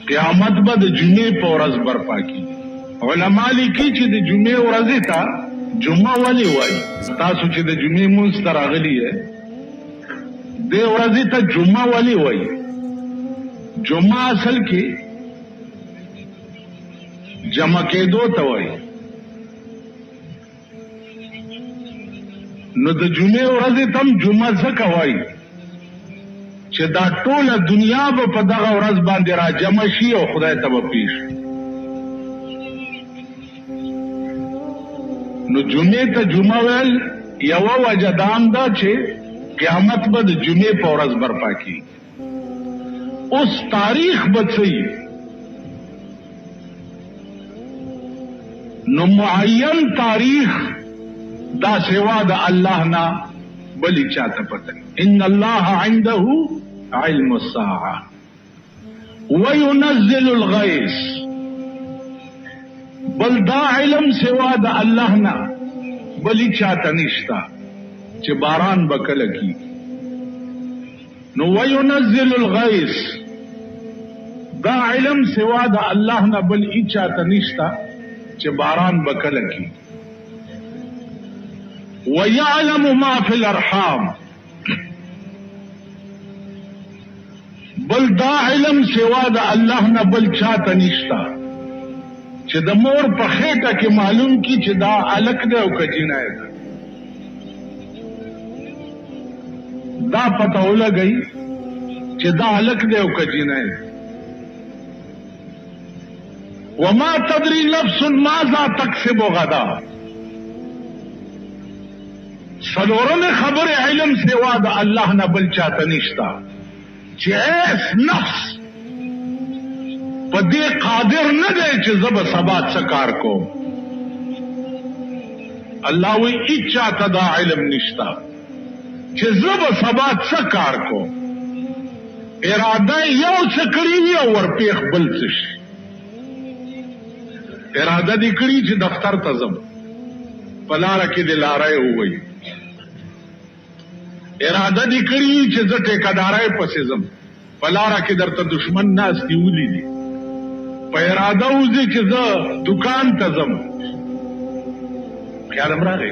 قیامت به د جمعې په ورځ برپا کیږي. علما لیکي چې د جمعې ورځې ته جمعه ولې وایي؟ تاسو چې د جمعې مونځ ته راغلي یې دې ورځې ته جمعه ولې وایي؟ جمعه اصل کې جمع کېدو ته وایي. نو د جمعې ورځې ته هم جمعه ځکه وایي چې دا ټوله دنیا به په دغه ورځ باندې را جمع شي او خدای ته به پیښ. نو جمعې ته جمعه ویل یوه وجه دا هم ده چې قیامت به د جمعې په ورځ برپا کیږي. اوس تاریخ به څه وي؟ نو معین تاریخ دا سوا د الله نه بلی چاته پته. ان الله عنده علم الساعه وينزل الغيث. بل دا علم سوا د الله نه بلی چاته نشتا چې باران بکله کی. نو وينزل الغيث دا علم سوا د الله نه بلی چاته نشتا چې باران بکله کی. ويعلم ما في الارحام بل دا علم سوا د الله نه بل چاته نشتا چې د مور په خېټه کې معلوم کی چې دا الک دی او کجینه ده. دا پته ولګي چې دا الک دی او کجینه ده. وما تدري نفس ماذا تكسب غدا. سلورم خبر علم سوا د الله نه بل چاته نشتا چې ایس نفس په دې قادر نه دی چې زه به سبا څه کار کوم. الله وی هیڅ چاته دا علم نشتا چې زه به سبا څه کار کوم. اراده یو څه کړي وي او ورپېښ بل څه شي. اراده دې کړي چې دفتر ته ځم په لاره کې دې لاره ووایي. اراده دې کړي چې زه ټیکادارۍ پسې ځم په لاره کې درته دشمن ناستي ولیدي. په اراده وځي چې زه دکان ته ځم. خیال هم راغی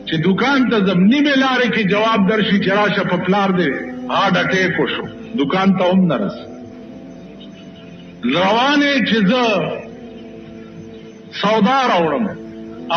چې دکان ته ځم نیمې لارې کې جواب درشي چې راشه په پلار دې هارډ اټیک وشو دکان ته هم نه رس. روانې چې زه سودا راوړم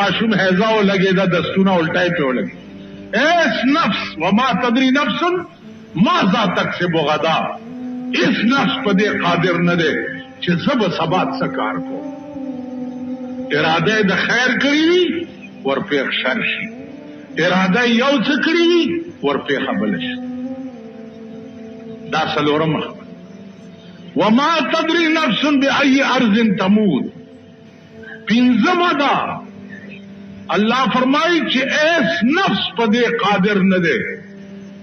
ماشوم هیضا ولګېده دستونه الټای پې ولګي. ایس نفس وما تدري نفس ماذا تکسب غدا. اس نفس په دې قادر نه دی چې زه به سبا څه کار کوم. اراده د خیر کړي وي ورپېښ شر شي. اراده یو څه کړي وي ورپېښه بله شي. دا څلورم خبره. وما تدري نفس بأي أرض تموت. پینځمه ده الله فرمایي چې ایس نفس په دې قادر نه دی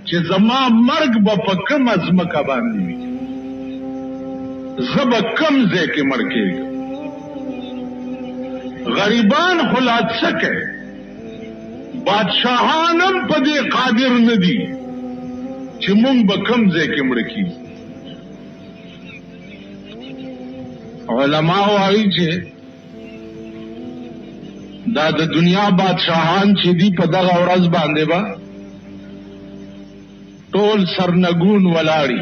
چې زما مرګ به په کومه ځمکه باندې وي. زه به کوم ځای کې مړ کېږم. غریبان خو لا څه کوي. بادشاهان هم په دې قادر نه دي چې مونږ به کوم ځای کې مړ کېږو. علما وایي چې دا د دنیا بادشاہان چې دی په دغه ورځ باندې با ټول سرنګون ولاړی.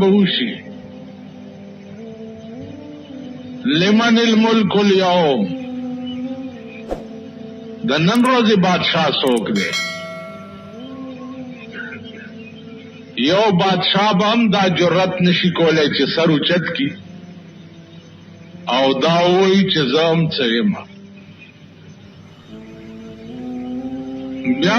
به وشي لمن الملك اليوم. د نن ورځې بادشاہ څوک دی؟ یو بادشاہ به هم دا جرأت نشي کولی چې سر اوچت کی او دا وایي چې زه هم څه یم. بیا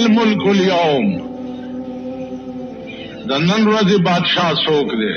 الملک اليوم. د نن ورځې بادشاہ څوک دی؟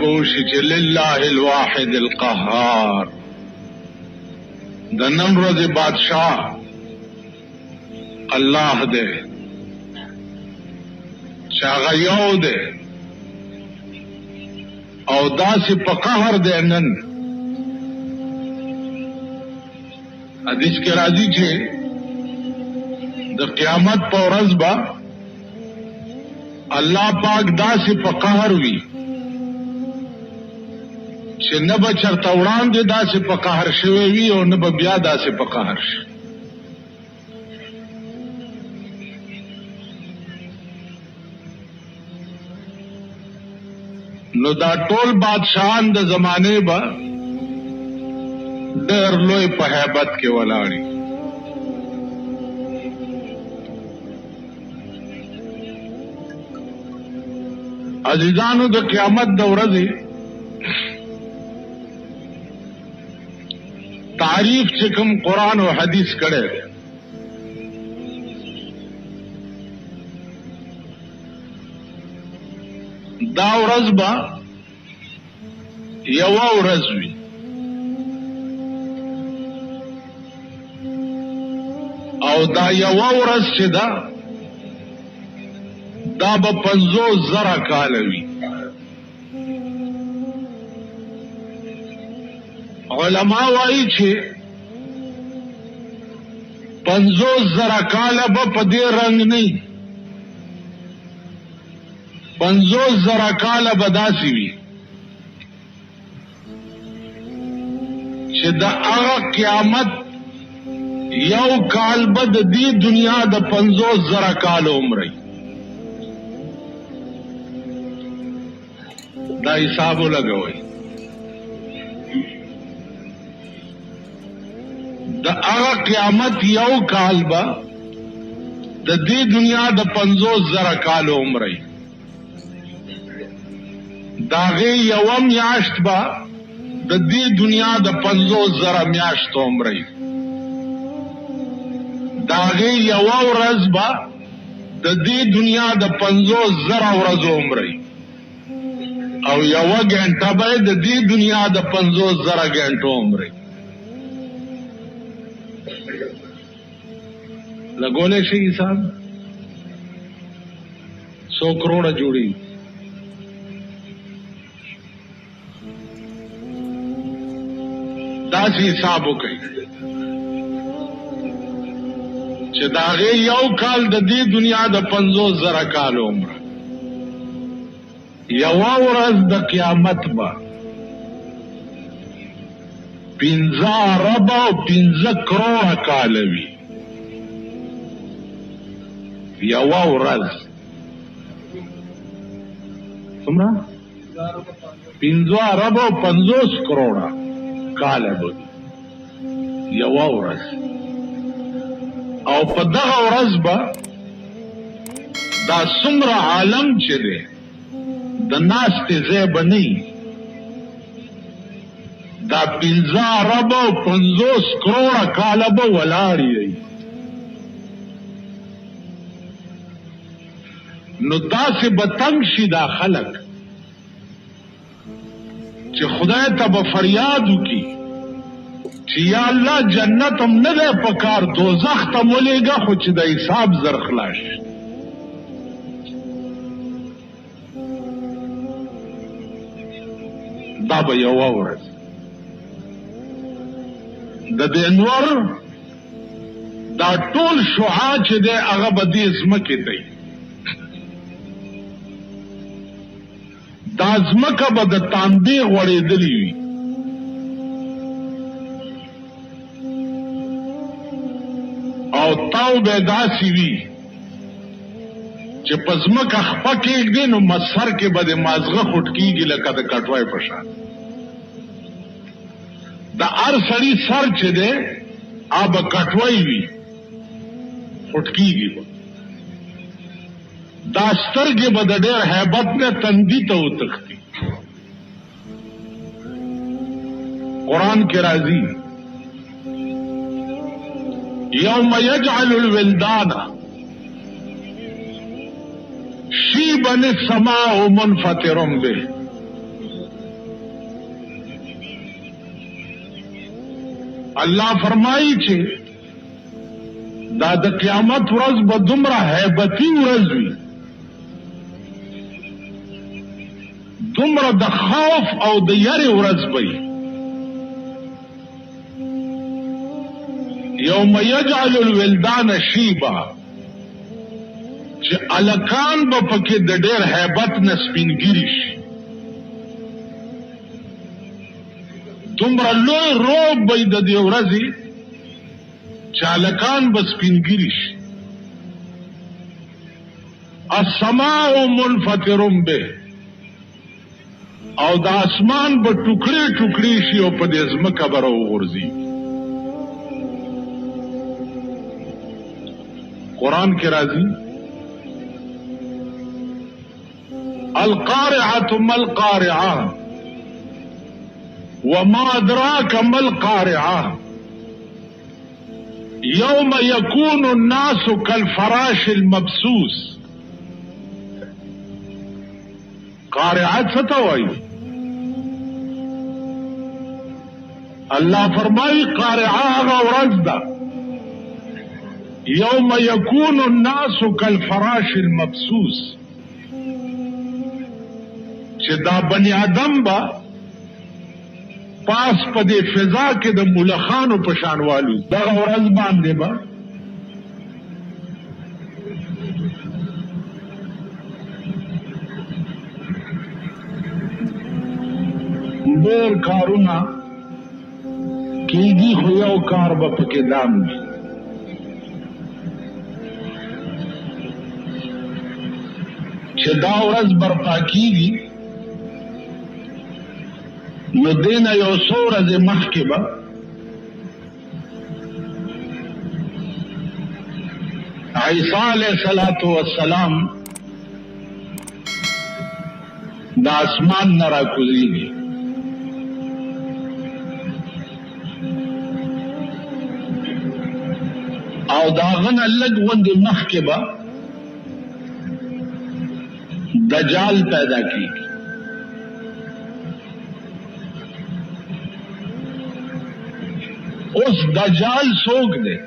به وشي چې لله الواحد القهار. د نن ورځې بادشاہ الله دے چاغه یو دے او داسې په قهر دے نن حدیث کې راځي چې د قیامت په ورځ به الله پاک داسې په قهر وي چې نه به چرته وړاندې داسې په قهر شوی وي او نه به بیا داسې په قهر شي. نو دا ټول بادشاہان د زمانه به ډېر لوی په هیبت کې ولاړی. عزیزانو د قیامت د ورځې تعریف چې کوم قرآن او حدیث کړي دا ورځ به یوه ورځ وي او دا یوه ورځ چې ده دا به 50,000 کاله وي. علما وایي چې 50,000 کاله به په دې رنګ نه وي، 50,000 کاله به داسې وي چې د هغه قیامت یو کال به د دې دنیا د 50,000 کال عمر وي. دا حساب ولګوئ. د هغه قیامت یو کال به د دې دنیا د 50,000 کال عمر وي. داغه یو میاشت به د دې دنیا د 50,000 میاشت عمر وي. داغه یو ورځ به د دې دنیا د 50,000 ورځو عمر وي او یو غنټه به د دې دنیا د 50,000 غنټو عمر وي. لګولې شي حساب 100 کروڑ جوړي. داسې حساب وکړي چې داغه یو کال د دې دنیا د 50,000 کال عمر، یو ورځ د قیامت به 15 ارب او 15 کروڑ کال وي. یو ورځ څومره 15 ارب او 50 کروڑ کال به یو ورځ. او په دغه ورځ به دا څومره عالم چې دی د ناستې ځای به نه وي، دا 15 ارب او 50 کروڑ کاله به ولاړ وي. نو داسې به تنګ شي دا خلک چې خدای ته به فریاد وکړي چې یا الله جنت هم نه دی پکار، دوزخ ته ولېږه خو چې د حساب زر خلاص شي. دا به یوه ورځ د دې نور دا ټول شعاع چې دی هغه به دې ځمکې ته وي. دا ځمکه به د تاندې غوړېدلې وي او تاو به داسې وي چې په ځمکه خپه کېږدي نو مسر کې به د مازغه خوټ کېږي لکه د کټوای په شان. د هر سړي سر چې دی هغه به کټوای وي، خوټ کېږي به. دا سترګې به د ډېر هیبت نه تندي ته وتښتي. قرآن کې راځي یوم یجعل الولدان شیبا السماء منفطر به. الله فرمایي چې دا د قیامت ورځ به دومره هیبتي ورځ وي، دومره د خوف او د یری ورځ به وي یوم یجعل الولدان شیبا چې الکان به پکې د ډېر هیبت نه سپینګیري شي، دومره لوی روب به د دې ورځې چې الکان به سپینګیري شي. السماء منفطر به، او د اسمان به ټوکړي ټوکړي شي او په دې ځمکه به راوغورځي. قرآن کې راځي القارعة ما القارعة وما أدراك ما القارعة يوم يكون الناس كالفراش المبثوث. قارعة څه ته وایي؟ الله فرمایي قارعة هغه ورځ ده یوم یکون الناس کالفراش المبثوث چې دا بنی آدم با پاس په دې فضا کې د ملخانو په شان والو دغه ورځ باندې با ډېر کارونه کېږي، خو یو کار به پکې دام وي. چې دا ورځ برپا کیږي نو دینه یو څو ورځې مخکې به عیسی علیه السلام د اسمان نه راکوزېږي او د هغه نه لږ غوندې مخکې به دجال پیدا کیږي. اوس دجال څوک دی؟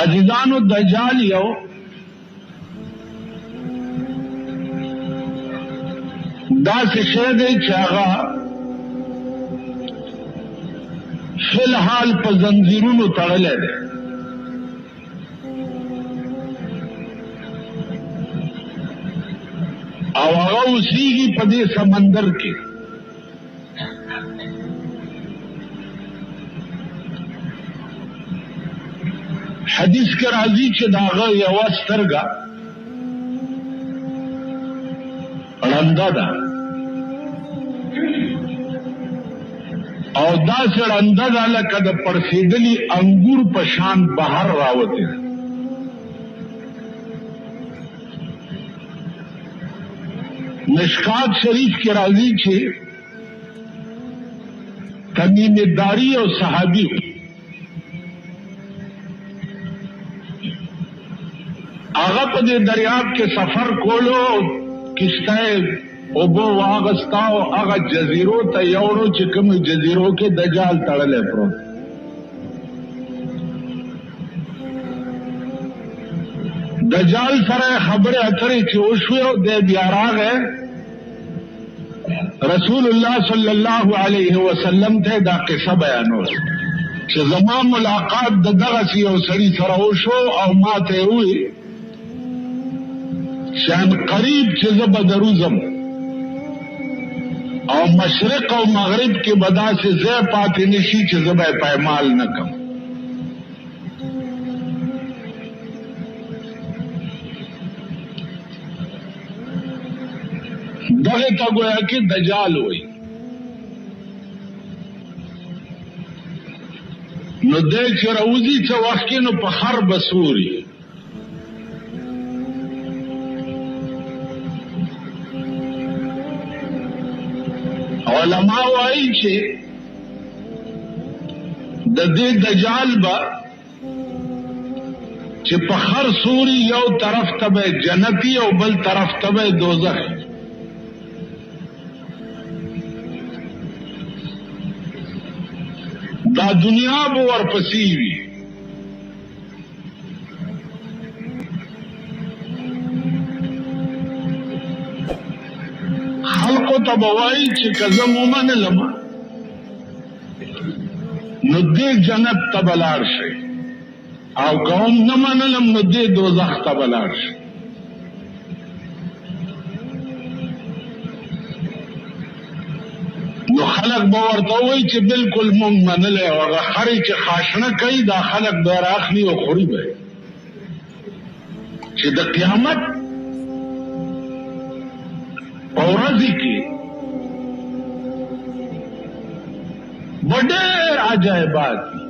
عزیزانو دجال یو داسې شی دی چې هغه فی الحال په زنځیرونو تړلی دی او هغه اوسېږي په دې سمندر کې. حدیث کې راځي چې د هغه یوه سترګه ړنده ده او داسې ړنده ده لکه د پړسېدلي انګور په شان بهر راوتې ده. مشکات شریف کی راضی چھے تمیم داری اور صحابی آغا پا دے دریاب کے سفر کولو کشتائے اوبو واغستاو آغا جزیرو تا یوڑو چکم جزیرو کے دجال تڑلے پرو. دجال سره خبره اترې چې وشوه او د بیا راغی رسول الله صلی الله علیه وسلم ته دا قصه بیانوله چې زما ملاقات د دغه یو سړي سره وشو او ما ته وی شان قریب چې زه به دروزم او مشرق او مغرب کې بدا سے ځای پاتې نشي چې زه به پایمال نه کم. دغه تا گویا کې دجال وي. نو دې چې راوځي چې وخت کې نو په خر بسوري علماء وایي چې د دې دجال با چې په خر سوري یو طرف ته جنتی او بل طرف ته دوزخ. دا دنیا به ورپسې وي خلقو ته به وایي چې که زه ومنلم نو دې جنت ته بلاړ شي او قوم نه منلم نو دې دوزخ ته بلاړ شي. نو خلق به ورته وایي چې بالکل مونږ منلی او هغه خرې چې خاشنه کوي دا خلق به راخلي او خوري به چې د قیامت په ورځې کې به ډېر عجایبات دي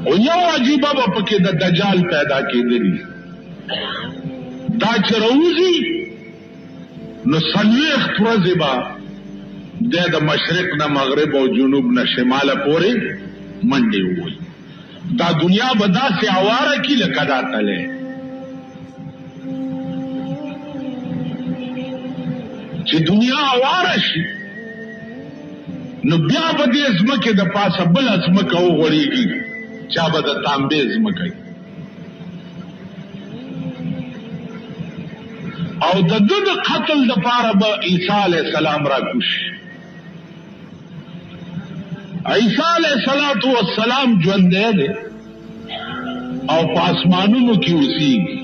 او یو عجیبه به پکې د دجال پیدا کېدلي دا چې راوځي نو 40 ورځې به د مشرق نه مغرب او جنوب نه شماله پورې منډې ووي. دا دنیا به داسې اواره کي لکه دا تلی چې دنیا اواره شي نو بیا به دې ځمکې د پاسه بله ځمکه وغوړېږي چا به د تانبې ځمکه او د ده د قتل دپاره به عیسی علیه السلام راکوش. عیسی علیه السلام ژوندی دی او په اسمانونو کې اوسېږي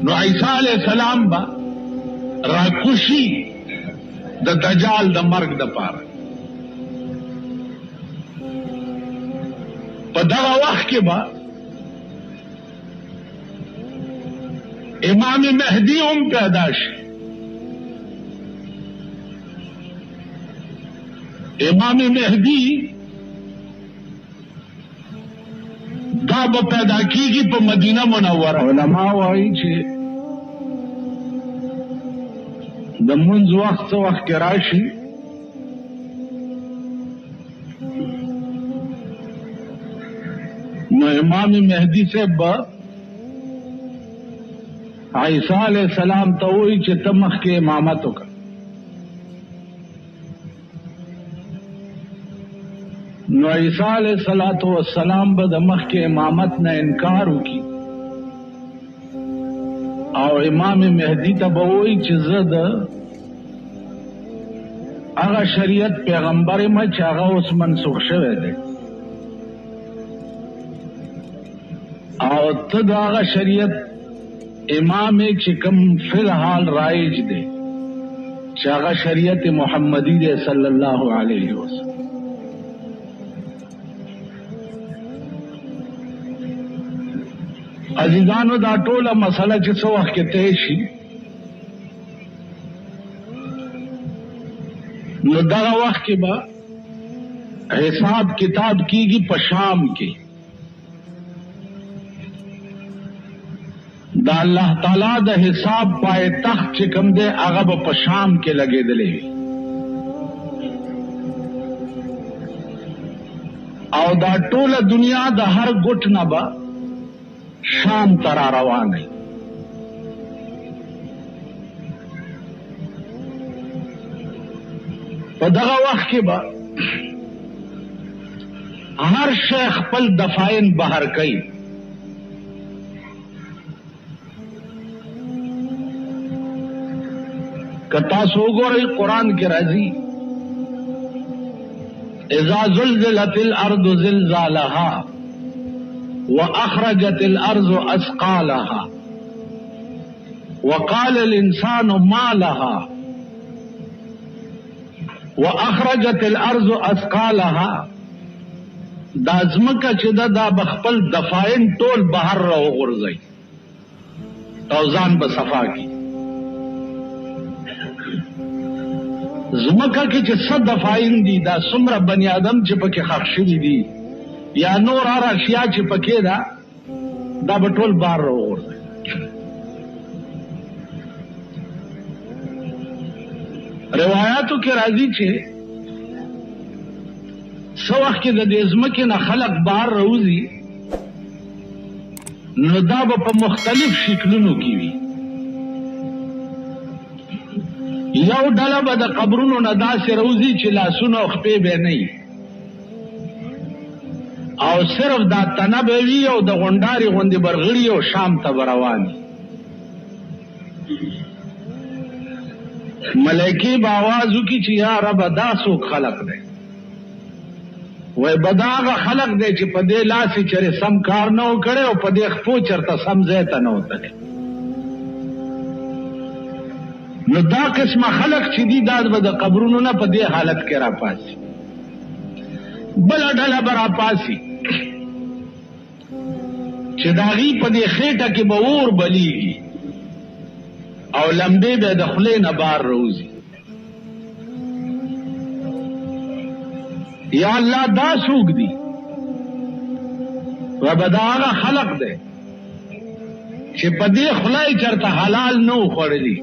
نو عیسی علیه السلام به راکوشي د دجال د مرګ دپاره. په دغه وخت کې به امام مهدی هم پیدا شي. امام مهدی دا به پیدا کیږي په مدینه منوره. علما وایي چې د منځ وخت څه وخت کې راشي نو امام مهدی صاحب به عیسی علیہ السلام ته وایي چې ته مخکې امامت وکړه. نو عیسی علیہ السلام به د مخکې امامت نه انکار وکړي او امام مهدی ته به وایي چې زه د هغه شریعت پیغمبر یم چې هغه اوس منسوخ شوی دی او ته د هغه شریعت امام ایک چې کوم فی الحال رایج دی چې هغه شریعت محمدی دی صلی الله علیه وسلم. عزیزانو دا ټوله مسله چې څه وخت کې طے شي نو دغه وخت کې به حساب کتاب کیږي په شام کې. دا الله تعالی د حساب پای تخت چې کوم دی هغه به په شام کې لګېدلی او دا ټوله دنیا د هر ګوټ نه به شام ته را روانه. په دغه وخت کې به هر شی خپل دفاین بهر کوي. که تاسو وګورئ قرآن کې راځي اذا زلزلت الارض زلزالها واخرجت الارض اثقالها وقال الانسان ما لها واخرجت الارض اثقالها دا ځمکه چې دا بخپل دفاین ټول بهر راوغورځي او ځان به صفا کی. زمکه کې چې څه دفاین دي دا څومره بنی آدم چې پکې خښ شوي دي یا نور هر اشیا چې پکې ده دا به ټول بار راوغورځي. روایاتو کې راځي چې څه وخت کې د دې ځمکې نه خلق بار راوځي نو دا به په مختلف شکلونو کې وي. یو ډله به د قبرونو نه داسې راوځي چې لاسونه او خپې به نه وي او صرف دا تنه به وي او د غونډارې غوندې برغړي او شام ته به روان وي. ملائکی باوازو کی چې یا رب دا څوک خلق دی وای بداغه خلق دی چې په دې لاسې چرې سم کار نه وکړي او په دې خپو چرته سم ځای ته نه وتلی نو دا قسمه خلق چې دي دا به د قبرونو نه په دې حالت کې راپاسي بله ډله به راپاسي چې د هغې په دې خېټه کې به اور بلیږي او لمبې به د خولې نه بار روزي یا الله دا څوک دي و به د هغه خلق دی چې په دې خوله یې چېرته حلال نه و خوړلي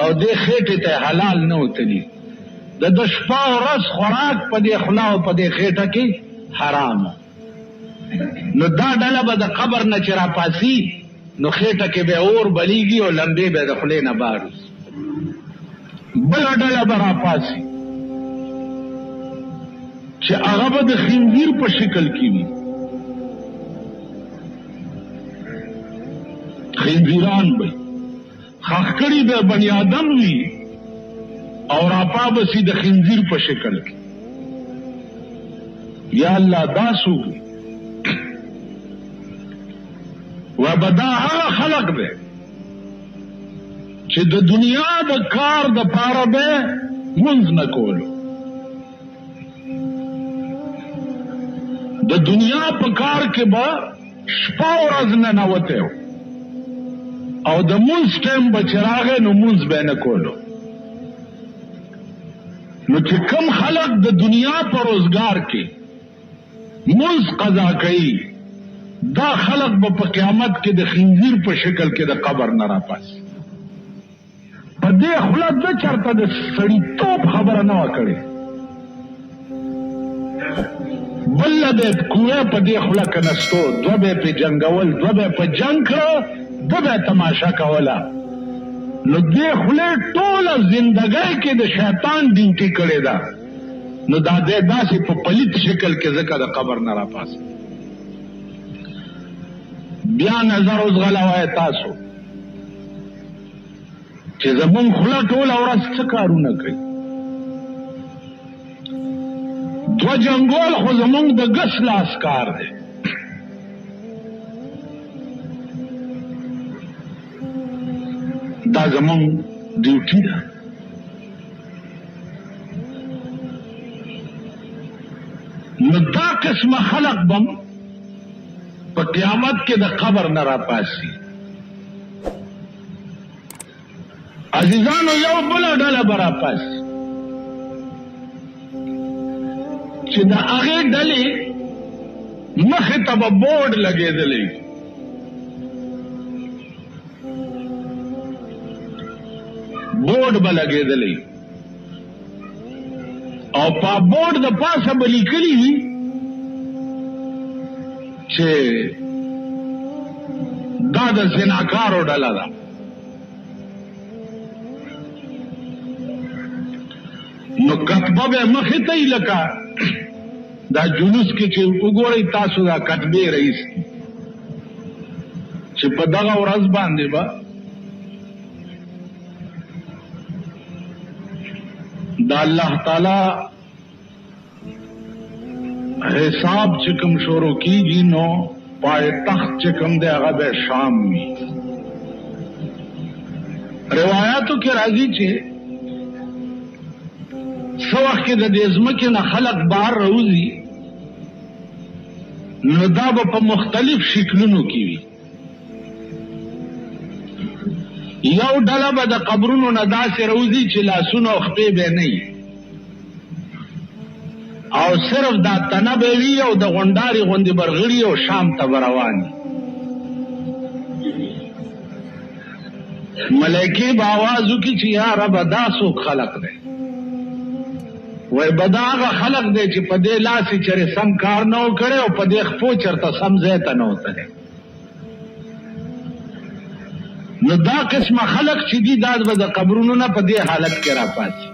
او دې خېټې ته حلال نه وتلي د شپه او ورځ خوراک په دې خوله او په دې خېټه کې حرام نو دا ډله به د قبر نه چې راپاسي نو خېټه کې به اور بلیږي او لمبې به د خولې نه بار وځي بله ډله به راپاسي چې هغه به د خنزیر په شکل کې وي خنزیران به خاخکړي به بني آدم وي او راپا بسی د خنزیر په شکل کې یا الله دا څوک دی و بدا هغه خلق دی چې د دنیا د کار د پاره به منځ نه کولو د دنیا په کار کې به شپه ورځ نه نوته او د منځ ټیم به چې راغی نو منځ به نه کولو نو چې کم خلق د دنیا په روزګار کې منځ قضا کوي دا خلق به په قیامت کې د خنزیر په شکل کې د قبر نه راپاسي په دې خوله ده چېرته د سړیتوب خبره نه وه کړې بله به یې کوه په دې خوله کنستو دوه به یې پې جنګول دوه به یې په جنګ کړه دوه به یې تماشه کوله نو دې خولې ټوله زندګۍ کې د شیطان ډیوټي کړې ده نو دا دې داسې په پلیت شکل کې ځکه د قبر نه راپاسي بیا نظر اوس غلوئ تاسو چې زمونږ خوله ټوله ورځ څه کارونه کوي دوه جنګول خو زمونږ د ګس لاس کار دی دا زمونږ ډیوټي ده نو دا قسمه خلق بم په قیامت کې د قبر نه راپاسي عزیزانو یو بله ډله به راپاسي چې د هغې ډلې مخې ته به بورډ لګېدلی بورډ به لګېدلی او په بورډ د پاسه به لیکلي وي چې دا د زناکارو ډله ده نو کتبه به مخې ته یې لکه دا جلوس کې چې وګورئ تاسو دا کتبې رئیس چې په دغه ورځ باندې به دا الله تعالی حساب چې کوم شروع کیږي نو پای تخت چې کوم دی هغه به شام وي روایاتو کې راځي چې څو وخت کې د دې ځمکې نه خلق بهر راوځي نو دا به په مختلف شکلونو کې وي یو ډله به د قبرونو نه داسې راوځي چې لاسونه او خپې به نه وي او صرف دا تنه به وي او د غونډارې غوندې برغړي او شام ته به روان وي ملایکې به آواز وکړي چې یا رب دا څوک خلق دی وای به دا هغه خلق دی چې په دې لاسې چېرې سم کار نه و کړی او په دې خپو چېرته سم ځای ته نه وتلی نو دا قسمه خلق چې دي دا به د قبرونو نه په دې حالت کې راپاسي